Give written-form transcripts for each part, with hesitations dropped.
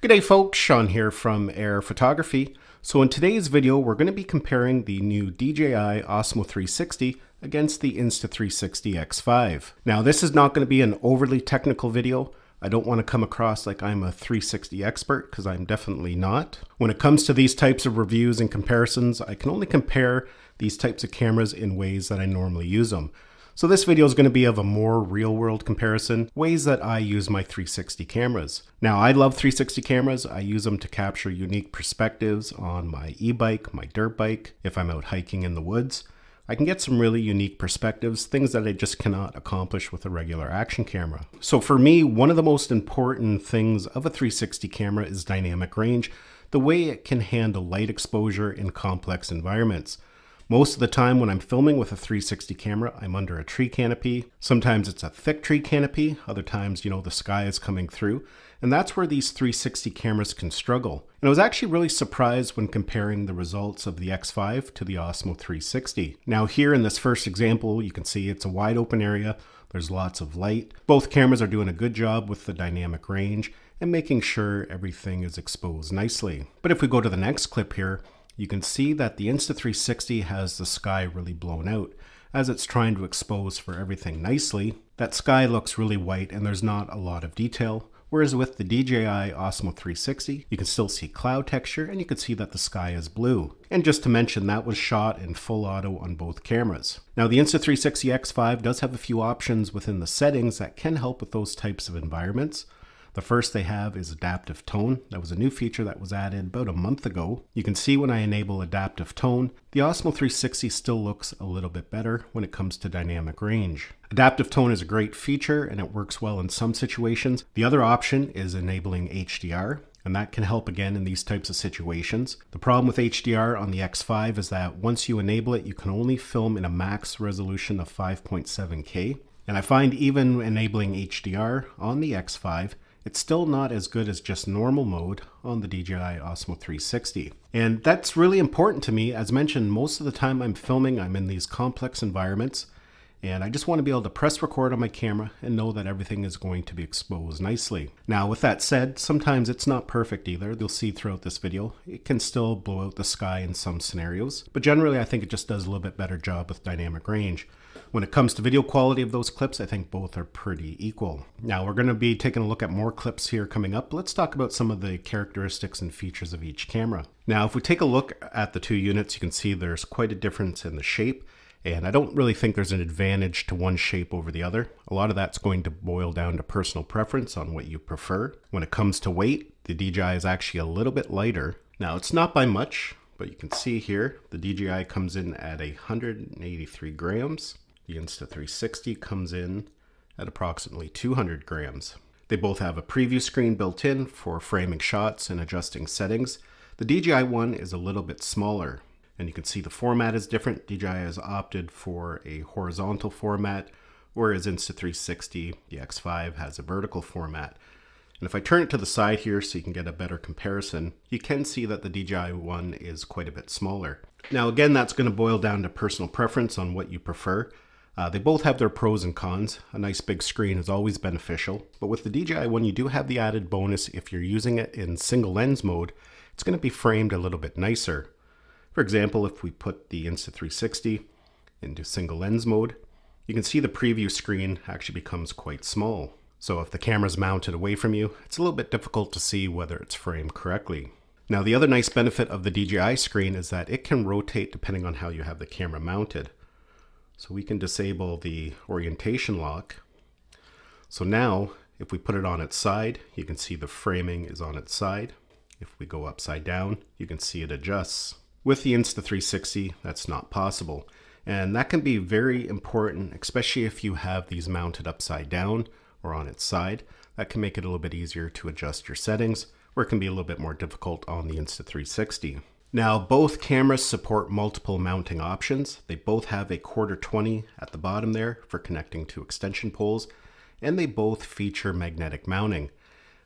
G'day folks, Sean here from Air Photography. So in today's video, we're going to be comparing the new DJI Osmo 360 against the Insta360 X5. Now this is not going to be an overly technical video. I don't want to come across like I'm a 360 expert because I'm definitely not. When it comes to these types of reviews and comparisons, I can only compare these types of cameras in ways that I normally use them. So this video is going to be of a more real-world comparison, ways that I use my 360 cameras. Now, I love 360 cameras. I use them to capture unique perspectives on my e-bike, my dirt bike, if I'm out hiking in the woods. I can get some really unique perspectives, things that I just cannot accomplish with a regular action camera. So for me, one of the most important things of a 360 camera is dynamic range, the way it can handle light exposure in complex environments. Most of the time when I'm filming with a 360 camera, I'm under a tree canopy. Sometimes it's a thick tree canopy. Other times, the sky is coming through. And that's where these 360 cameras can struggle. And I was actually really surprised when comparing the results of the X5 to the Osmo 360. Now here in this first example, you can see it's a wide open area. There's lots of light. Both cameras are doing a good job with the dynamic range and making sure everything is exposed nicely. But if we go to the next clip here, you can see that the Insta360 has the sky really blown out. As it's trying to expose for everything nicely, that sky looks really white and there's not a lot of detail. Whereas with the DJI Osmo 360, you can still see cloud texture and you can see that the sky is blue. And just to mention, that was shot in full auto on both cameras. Now the Insta360 X5 does have a few options within the settings that can help with those types of environments. The first they have is adaptive tone. That was a new feature that was added about a month ago. You can see when I enable adaptive tone, the Osmo 360 still looks a little bit better when it comes to dynamic range. Adaptive tone is a great feature and it works well in some situations. The other option is enabling HDR. And that can help again in these types of situations. The problem with HDR on the X5 is that once you enable it, you can only film in a max resolution of 5.7K. And I find even enabling HDR on the X5, it's still not as good as just normal mode on the DJI Osmo 360. And that's really important to me. As mentioned, most of the time I'm filming, I'm in these complex environments, and I just want to be able to press record on my camera and know that everything is going to be exposed nicely. Now, with that said, sometimes it's not perfect either. You'll see throughout this video, it can still blow out the sky in some scenarios, but generally I think it just does a little bit better job with dynamic range. When it comes to video quality of those clips, I think both are pretty equal. Now we're going to be taking a look at more clips here coming up. Let's talk about some of the characteristics and features of each camera. Now, if we take a look at the two units, you can see there's quite a difference in the shape. And I don't really think there's an advantage to one shape over the other. A lot of that's going to boil down to personal preference on what you prefer. When it comes to weight, the DJI is actually a little bit lighter. Now it's not by much, but you can see here, the DJI comes in at 183 grams. The Insta360 comes in at approximately 200 grams. They both have a preview screen built in for framing shots and adjusting settings. The DJI one is a little bit smaller. And you can see the format is different. DJI has opted for a horizontal format, whereas Insta360, the X5, has a vertical format. And if I turn it to the side here so you can get a better comparison, you can see that the DJI one is quite a bit smaller. Now again, that's going to boil down to personal preference on what you prefer. They both have their pros and cons. A nice big screen is always beneficial. But with the DJI one, you do have the added bonus if you're using it in single lens mode, it's going to be framed a little bit nicer. For example, if we put the Insta360 into single lens mode, you can see the preview screen actually becomes quite small. So if the camera's mounted away from you, it's a little bit difficult to see whether it's framed correctly. Now the other nice benefit of the DJI screen is that it can rotate depending on how you have the camera mounted. So we can disable the orientation lock. So now if we put it on its side, you can see the framing is on its side. If we go upside down, you can see it adjusts. With the Insta360, that's not possible. And that can be very important, especially if you have these mounted upside down or on its side. That can make it a little bit easier to adjust your settings, or it can be a little bit more difficult on the Insta360. Now, both cameras support multiple mounting options. They both have a 1/4-20 at the bottom there for connecting to extension poles, and they both feature magnetic mounting.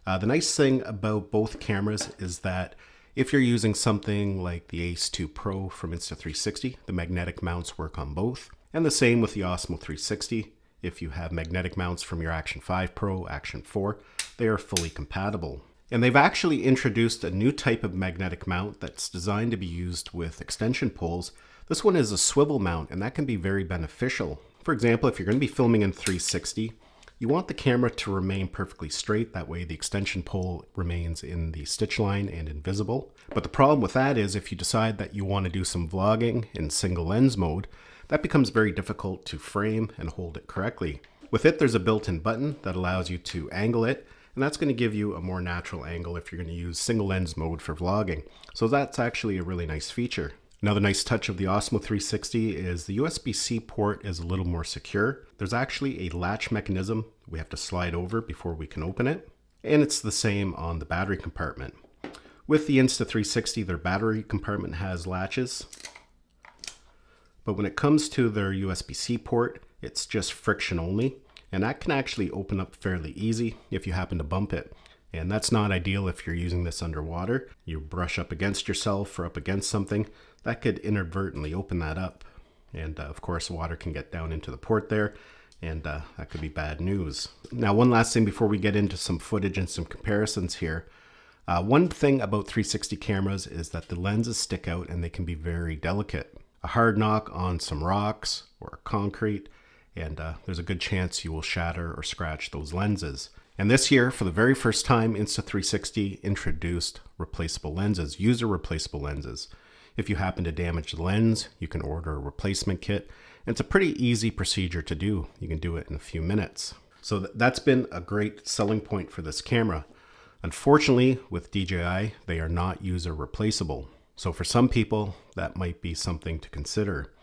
The nice thing about both cameras is that if you're using something like the Ace 2 Pro from Insta360, the magnetic mounts work on both. And the same with the Osmo 360. If you have magnetic mounts from your Action 5 Pro, Action 4, they are fully compatible. And they've actually introduced a new type of magnetic mount that's designed to be used with extension poles. This one is a swivel mount, and that can be very beneficial. For example, if you're going to be filming in 360, you want the camera to remain perfectly straight. That way the extension pole remains in the stitch line and invisible. But the problem with that is if you decide that you want to do some vlogging in single lens mode, that becomes very difficult to frame and hold it correctly. With it, there's a built-in button that allows you to angle it, and that's going to give you a more natural angle if you're going to use single lens mode for vlogging. So that's actually a really nice feature. Another nice touch of the Osmo 360 is the USB-C port is a little more secure. There's actually a latch mechanism we have to slide over before we can open it. And it's the same on the battery compartment. With the Insta360, their battery compartment has latches. But when it comes to their USB-C port, it's just friction only. And that can actually open up fairly easy if you happen to bump it. And that's not ideal if you're using this underwater. You brush up against yourself or up against something, that could inadvertently open that up. And of course, water can get down into the port there, and that could be bad news. Now, one last thing before we get into some footage and some comparisons here. One thing about 360 cameras is that the lenses stick out and they can be very delicate. A hard knock on some rocks or concrete, and there's a good chance you will shatter or scratch those lenses. And this year, for the very first time, Insta360 introduced replaceable lenses, user replaceable lenses. If you happen to damage the lens, you can order a replacement kit. And it's a pretty easy procedure to do. You can do it in a few minutes. So that's been a great selling point for this camera. Unfortunately, with DJI, they are not user replaceable. So for some people, that might be something to consider.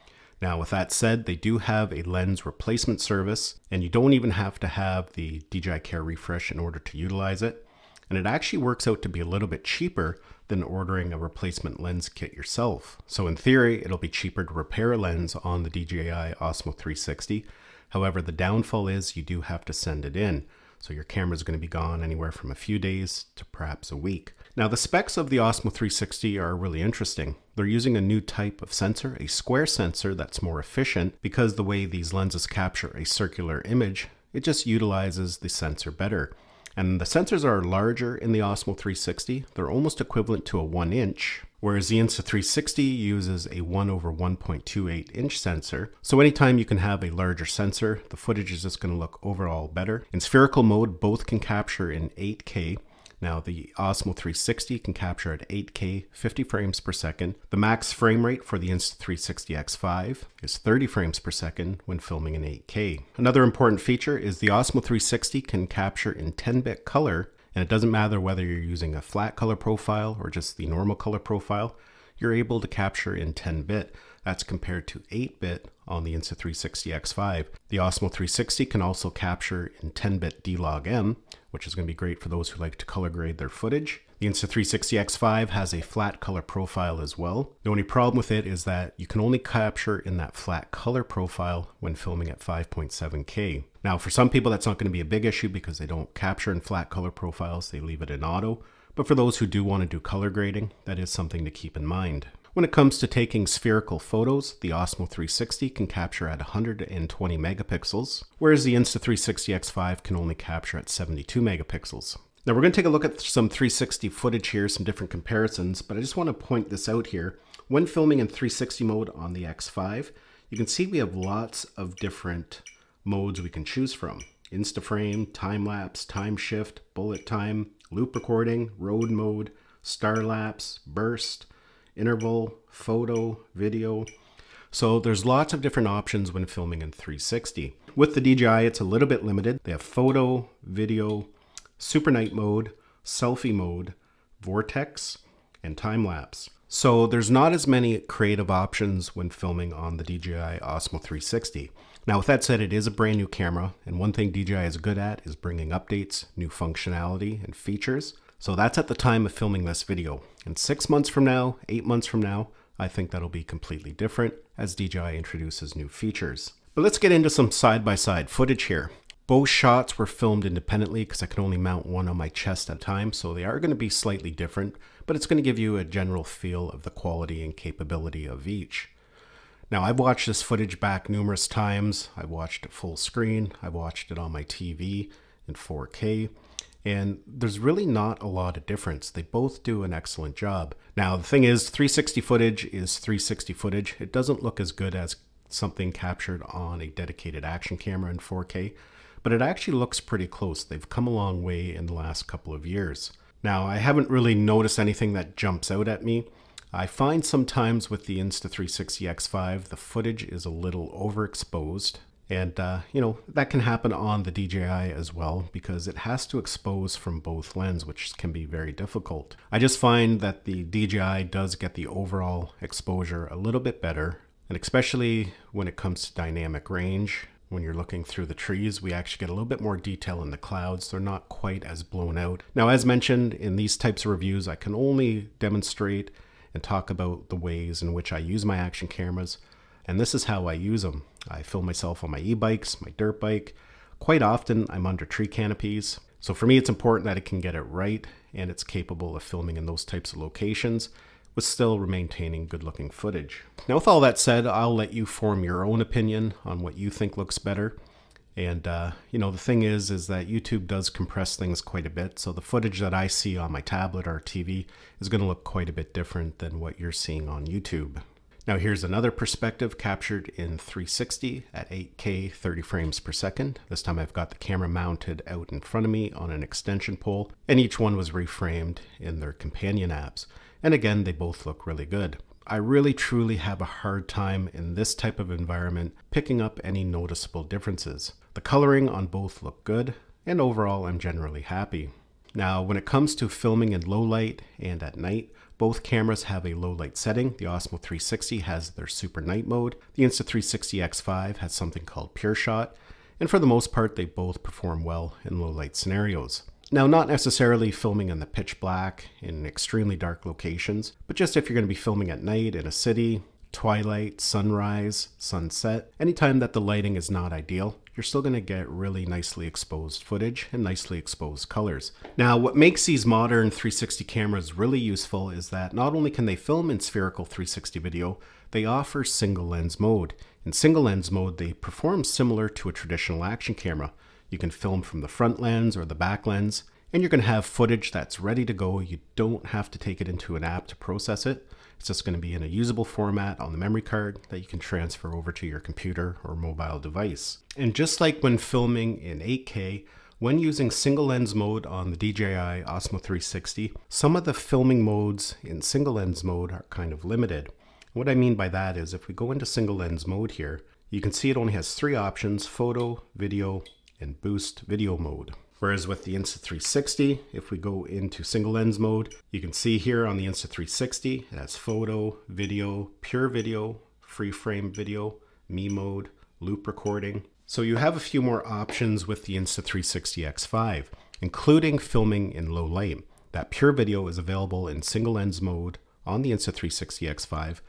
Now, with that said, they do have a lens replacement service, and you don't even have to have the DJI Care Refresh in order to utilize it. And it actually works out to be a little bit cheaper than ordering a replacement lens kit yourself. So in theory, it'll be cheaper to repair a lens on the DJI Osmo 360. However, the downfall is you do have to send it in. So your camera is going to be gone anywhere from a few days to perhaps a week. Now, the specs of the Osmo 360 are really interesting. They're using a new type of sensor, a square sensor that's more efficient because the way these lenses capture a circular image, it just utilizes the sensor better. And the sensors are larger in the Osmo 360. They're almost equivalent to a 1-inch, whereas the Insta360 uses a 1/1.28-inch sensor. So anytime you can have a larger sensor, the footage is just going to look overall better. In spherical mode, both can capture in 8K. Now, the Osmo 360 can capture at 8K, 50 frames per second. The max frame rate for the Insta360 X5 is 30 frames per second when filming in 8K. Another important feature is the Osmo 360 can capture in 10-bit color, and it doesn't matter whether you're using a flat color profile or just the normal color profile, you're able to capture in 10-bit. That's compared to 8-bit on the Insta360 X5. The Osmo 360 can also capture in 10-bit D-Log-M, which is going to be great for those who like to color grade their footage. The Insta360 X5 has a flat color profile as well. The only problem with it is that you can only capture in that flat color profile when filming at 5.7K. Now, for some people, that's not going to be a big issue because they don't capture in flat color profiles. They leave it in auto. But for those who do want to do color grading, that is something to keep in mind. When it comes to taking spherical photos, the Osmo 360 can capture at 120 megapixels, whereas the Insta360 X5 can only capture at 72 megapixels. Now we're going to take a look at some 360 footage here, some different comparisons, but I just want to point this out here. When filming in 360 mode on the X5, you can see we have lots of different modes we can choose from. Instaframe, time-lapse, time shift, bullet time, loop recording, road mode, star-lapse, burst, interval, photo, video. So there's lots of different options when filming in 360. With the DJI, it's a little bit limited. They have photo, video, super night mode, selfie mode, vortex, and time-lapse. So there's not as many creative options when filming on the DJI Osmo 360. Now, with that said, it is a brand new camera, and one thing DJI is good at is bringing updates, new functionality, and features. So that's at the time of filming this video. And 6 months from now, 8 months from now, I think that'll be completely different as DJI introduces new features. But let's get into some side-by-side footage here. Both shots were filmed independently because I can only mount one on my chest at a time, so they are going to be slightly different, but it's going to give you a general feel of the quality and capability of each. Now, I've watched this footage back numerous times. I've watched it full screen. I've watched it on my TV in 4K. And there's really not a lot of difference. They both do an excellent job. Now, the thing is, 360 footage is 360 footage. It doesn't look as good as something captured on a dedicated action camera in 4K, but it actually looks pretty close. They've come a long way in the last couple of years. Now, I haven't really noticed anything that jumps out at me. I find sometimes with the Insta360 X5, the footage is a little overexposed. And, that can happen on the DJI as well because it has to expose from both lenses, which can be very difficult. I just find that the DJI does get the overall exposure a little bit better. And especially when it comes to dynamic range, when you're looking through the trees, we actually get a little bit more detail in the clouds. They're not quite as blown out. Now, as mentioned in these types of reviews, I can only demonstrate and talk about the ways in which I use my action cameras. And this is how I use them. I film myself on my e-bikes, my dirt bike. Quite often I'm under tree canopies. So for me, it's important that it can get it right and it's capable of filming in those types of locations with still maintaining good looking footage. Now with all that said, I'll let you form your own opinion on what you think looks better. And the thing is that YouTube does compress things quite a bit. So the footage that I see on my tablet or TV is going to look quite a bit different than what you're seeing on YouTube. Now here's another perspective captured in 360 at 8K 30 frames per second. This time I've got the camera mounted out in front of me on an extension pole, and each one was reframed in their companion apps. And again, they both look really good. I really truly have a hard time in this type of environment picking up any noticeable differences. The coloring on both look good, and overall I'm generally happy. Now when it comes to filming in low light and at night, both cameras have a low light setting. The Osmo 360 has their super night mode. The Insta360 X5 has something called pure shot. And for the most part, they both perform well in low light scenarios. Now, not necessarily filming in the pitch black in extremely dark locations, but just if you're going to be filming at night in a city, twilight, sunrise, sunset, anytime that the lighting is not ideal, you're still going to get really nicely exposed footage and nicely exposed colors. Now, what makes these modern 360 cameras really useful is that not only can they film in spherical 360 video, they offer single lens mode. In single lens mode, they perform similar to a traditional action camera. You can film from the front lens or the back lens, and you're going to have footage that's ready to go. You don't have to take it into an app to process it. It's just going to be in a usable format on the memory card that you can transfer over to your computer or mobile device. And just like when filming in 8K, when using single lens mode on the DJI Osmo 360, some of the filming modes in single lens mode are kind of limited. What I mean by that is if we go into single lens mode here, you can see it only has 3 options: photo, video, and boost video mode. Whereas with the Insta360, if we go into single lens mode, you can see here on the Insta360, it has photo, video, pure video, free frame video, me mode, loop recording. So you have a few more options with the Insta360 X5, including filming in low light. That pure video is available in single lens mode on the Insta360 X5,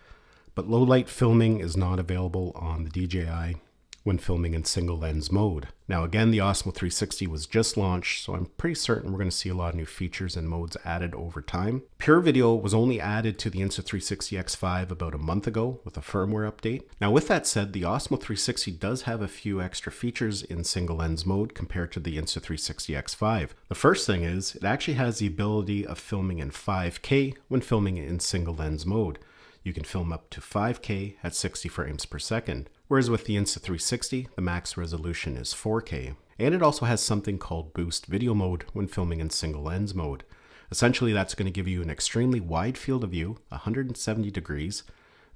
but low light filming is not available on the DJI when filming in single lens mode. Now again, the Osmo 360 was just launched, so I'm pretty certain we're going to see a lot of new features and modes added over time. Pure video was only added to the Insta360 X5 about a month ago with a firmware update. Now with that said, the Osmo 360 does have a few extra features in single lens mode compared to the Insta360 X5. The first thing is, it actually has the ability of filming in 5K when filming in single lens mode. You can film up to 5K at 60 frames per second. Whereas with the Insta360, the max resolution is 4K. And it also has something called boost video mode when filming in single lens mode. Essentially, that's going to give you an extremely wide field of view, 170 degrees,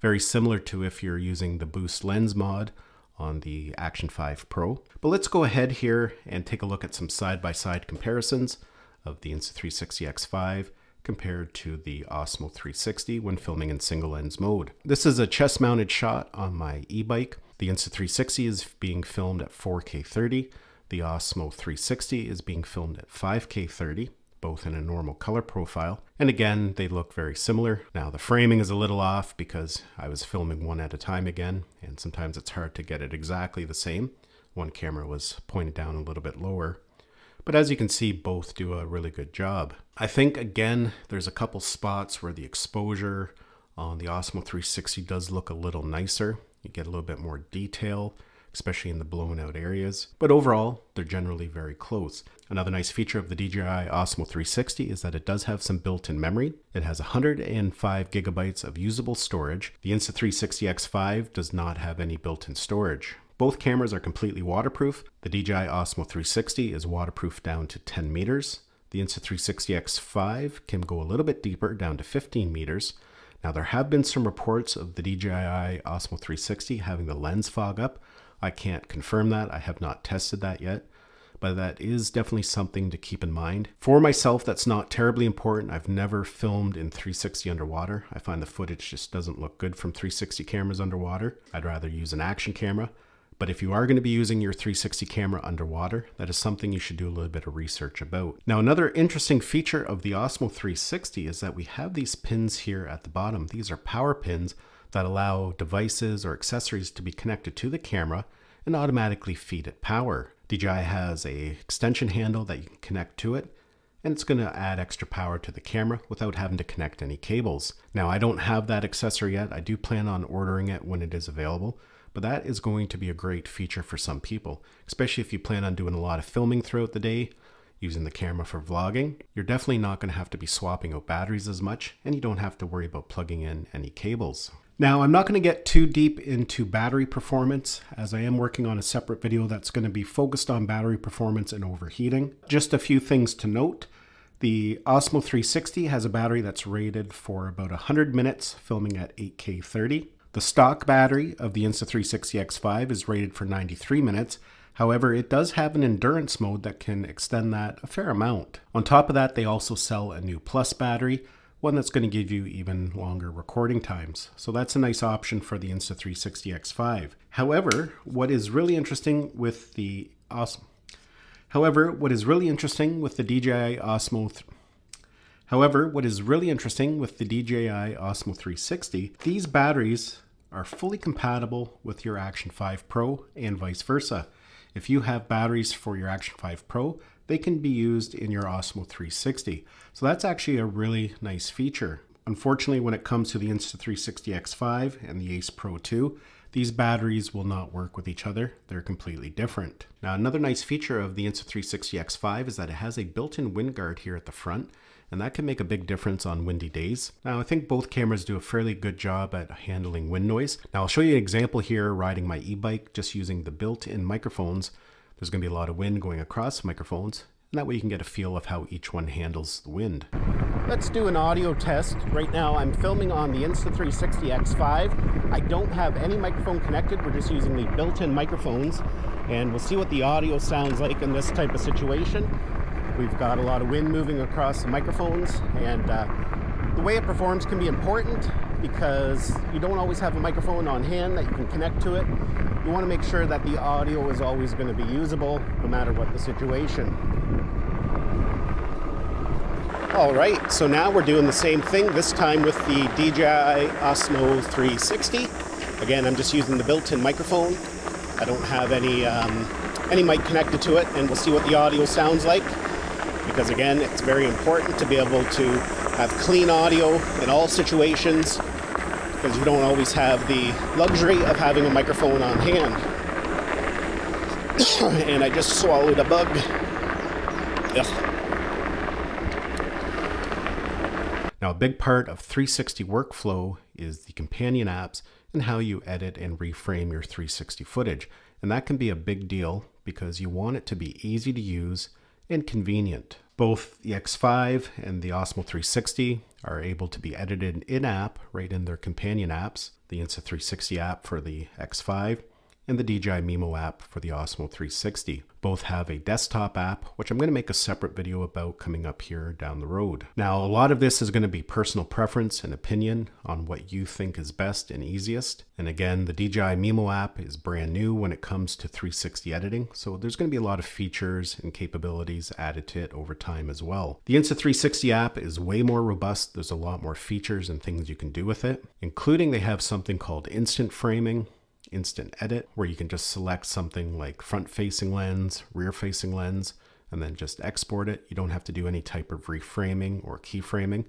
very similar to if you're using the boost lens mod on the Action 5 Pro. But let's go ahead here and take a look at some side-by-side comparisons of the Insta360 X5 compared to the Osmo 360 when filming in single lens mode. This is a chest mounted shot on my e-bike. The Insta360 is being filmed at 4K 30. The Osmo 360 is being filmed at 5K 30, both in a normal color profile. And again, they look very similar. Now the framing is a little off because I was filming one at a time again, and sometimes it's hard to get it exactly the same. One camera was pointed down a little bit lower. But as you can see, both do a really good job. I think, again, there's a couple spots where the exposure on the Osmo 360 does look a little nicer. You get a little bit more detail, especially in the blown out areas. But overall, they're generally very close. Another nice feature of the DJI Osmo 360 is that it does have some built-in memory. It has 105 gigabytes of usable storage. The Insta360 X5 does not have any built-in storage. Both cameras are completely waterproof. The DJI Osmo 360 is waterproof down to 10 meters. The Insta360 X5 can go a little bit deeper, down to 15 meters. Now, there have been some reports of the DJI Osmo 360 having the lens fog up. I can't confirm that. I have not tested that yet, but that is definitely something to keep in mind. For myself, that's not terribly important. I've never filmed in 360 underwater. I find the footage just doesn't look good from 360 cameras underwater. I'd rather use an action camera. But if you are going to be using your 360 camera underwater, that is something you should do a little bit of research about. Now, another interesting feature of the Osmo 360 is that we have these pins here at the bottom. These are power pins that allow devices or accessories to be connected to the camera and automatically feed it power. DJI has an extension handle that you can connect to it, and it's going to add extra power to the camera without having to connect any cables. Now, I don't have that accessory yet. I do plan on ordering it when it is available. But that is going to be a great feature for some people, especially if you plan on doing a lot of filming throughout the day, using the camera for vlogging. You're definitely not going to have to be swapping out batteries as much, and you don't have to worry about plugging in any cables. Now, I'm not going to get too deep into battery performance, as I am working on a separate video that's going to be focused on battery performance and overheating. Just a few things to note. The Osmo 360 has a battery that's rated for about 100 minutes filming at 8K 30. The stock battery of the Insta360 X5 is rated for 93 minutes. However, it does have an endurance mode that can extend that a fair amount. On top of that, they also sell a new Plus battery, one that's going to give you even longer recording times. So that's a nice option for the Insta360 X5. However, what is really interesting with the DJI Osmo 360, these batteries are fully compatible with your Action 5 Pro and vice versa. If you have batteries for your Action 5 Pro, they can be used in your Osmo 360. So that's actually a really nice feature. Unfortunately, when it comes to the Insta360 X5 and the Ace Pro 2, these batteries will not work with each other. They're completely different. Now, another nice feature of the Insta360 X5 is that it has a built-in wind guard here at the front, and that can make a big difference on windy days. Now, I think both cameras do a fairly good job at handling wind noise. Now, I'll show you an example here riding my e-bike just using the built-in microphones. There's going to be a lot of wind going across the microphones, and that way you can get a feel of how each one handles the wind. Let's do an audio test. Right now I'm filming on the Insta360 X5. I don't have any microphone connected. We're just using the built-in microphones, and we'll see what the audio sounds like in this type of situation. We've got a lot of wind moving across the microphones, and the way it performs can be important because you don't always have a microphone on hand that you can connect to it. You want to make sure that the audio is always going to be usable no matter what the situation. All right, so now we're doing the same thing, this time with the DJI Osmo 360. Again, I'm just using the built-in microphone. I don't have any mic connected to it, and we'll see what the audio sounds like. Because again, it's very important to be able to have clean audio in all situations, because you don't always have the luxury of having a microphone on hand. And I just swallowed a bug. Ugh. Now, a big part of 360 workflow is the companion apps and how you edit and reframe your 360 footage. And that can be a big deal because you want it to be easy to use and convenient. Both the X5 and the Osmo 360 are able to be edited in-app right in their companion apps, the Insta360 app for the X5 and the DJI Mimo app for the Osmo 360. Both have a desktop app, which I'm going to make a separate video about coming up here down the road. Now, a lot of this is going to be personal preference and opinion on what you think is best and easiest. And again, the DJI Mimo app is brand new when it comes to 360 editing, so there's going to be a lot of features and capabilities added to it over time as well. The Insta360 app is way more robust. There's a lot more features and things you can do with it, including they have something called instant framing, instant edit, where you can just select something like front facing lens, rear facing lens, and then just export it. You don't have to do any type of reframing or keyframing.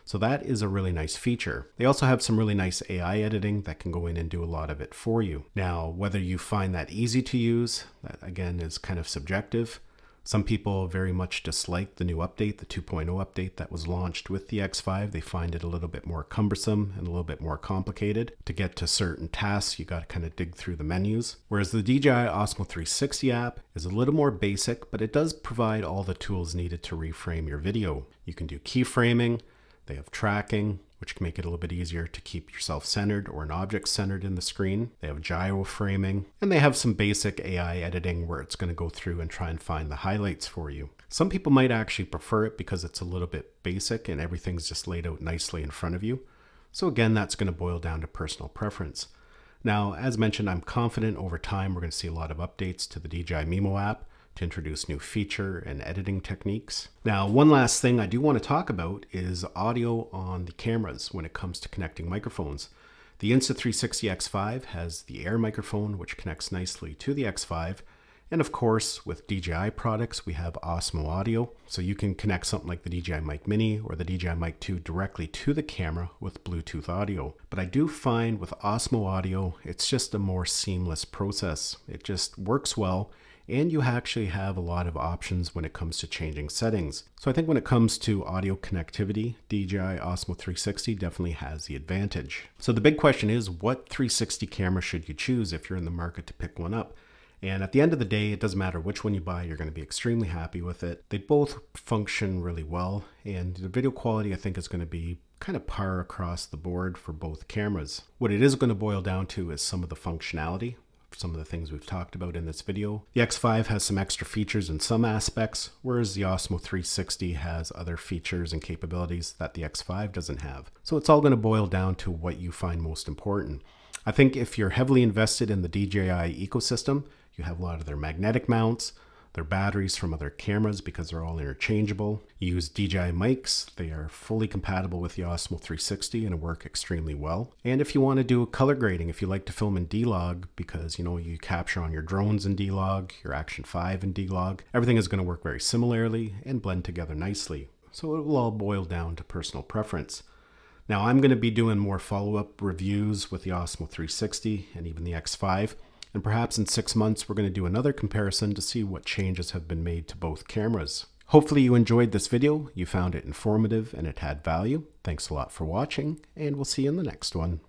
So that is a really nice feature. They also have some really nice AI editing that can go in and do a lot of it for you. Now, whether you find that easy to use, that again is kind of subjective. Some people very much dislike the new update, the 2.0 update that was launched with the X5. They find it a little bit more cumbersome and a little bit more complicated. To get to certain tasks, you got to kind of dig through the menus. Whereas the DJI Osmo 360 app is a little more basic, but it does provide all the tools needed to reframe your video. You can do keyframing, they have tracking, which can make it a little bit easier to keep yourself centered or an object centered in the screen. They have gyro framing, and they have some basic AI editing where it's going to go through and try and find the highlights for you. Some people might actually prefer it because it's a little bit basic and everything's just laid out nicely in front of you. So again, that's going to boil down to personal preference. Now, as mentioned, I'm confident over time we're going to see a lot of updates to the DJI Mimo app to introduce new feature and editing techniques. Now, one last thing I do want to talk about is audio on the cameras when it comes to connecting microphones. The Insta360 X5 has the Air microphone, which connects nicely to the X5. And of course, with DJI products, we have Osmo audio. So you can connect something like the DJI Mic Mini or the DJI Mic 2 directly to the camera with Bluetooth audio. But I do find with Osmo audio, it's just a more seamless process. It just works well. And you actually have a lot of options when it comes to changing settings. So I think when it comes to audio connectivity, DJI Osmo 360 definitely has the advantage. So the big question is, what 360 camera should you choose if you're in the market to pick one up? And at the end of the day, it doesn't matter which one you buy, you're going to be extremely happy with it. They both function really well, and the video quality I think is going to be kind of par across the board for both cameras. What it is going to boil down to is some of the functionality. Some of the things we've talked about in this video. The X5 has some extra features in some aspects, whereas the Osmo 360 has other features and capabilities that the X5 doesn't have. So it's all going to boil down to what you find most important. I think if you're heavily invested in the DJI ecosystem, you have a lot of their magnetic mounts, their batteries from other cameras because they're all interchangeable. You use DJI mics, they are fully compatible with the Osmo 360 and work extremely well. And if you want to do color grading, if you like to film in D-Log because you capture on your drones in D-Log, your Action 5 in D-Log, everything is going to work very similarly and blend together nicely. So it will all boil down to personal preference. Now I'm going to be doing more follow-up reviews with the Osmo 360 and even the X5. And perhaps in 6 months, we're going to do another comparison to see what changes have been made to both cameras. Hopefully you enjoyed this video, you found it informative and it had value. Thanks a lot for watching, and we'll see you in the next one.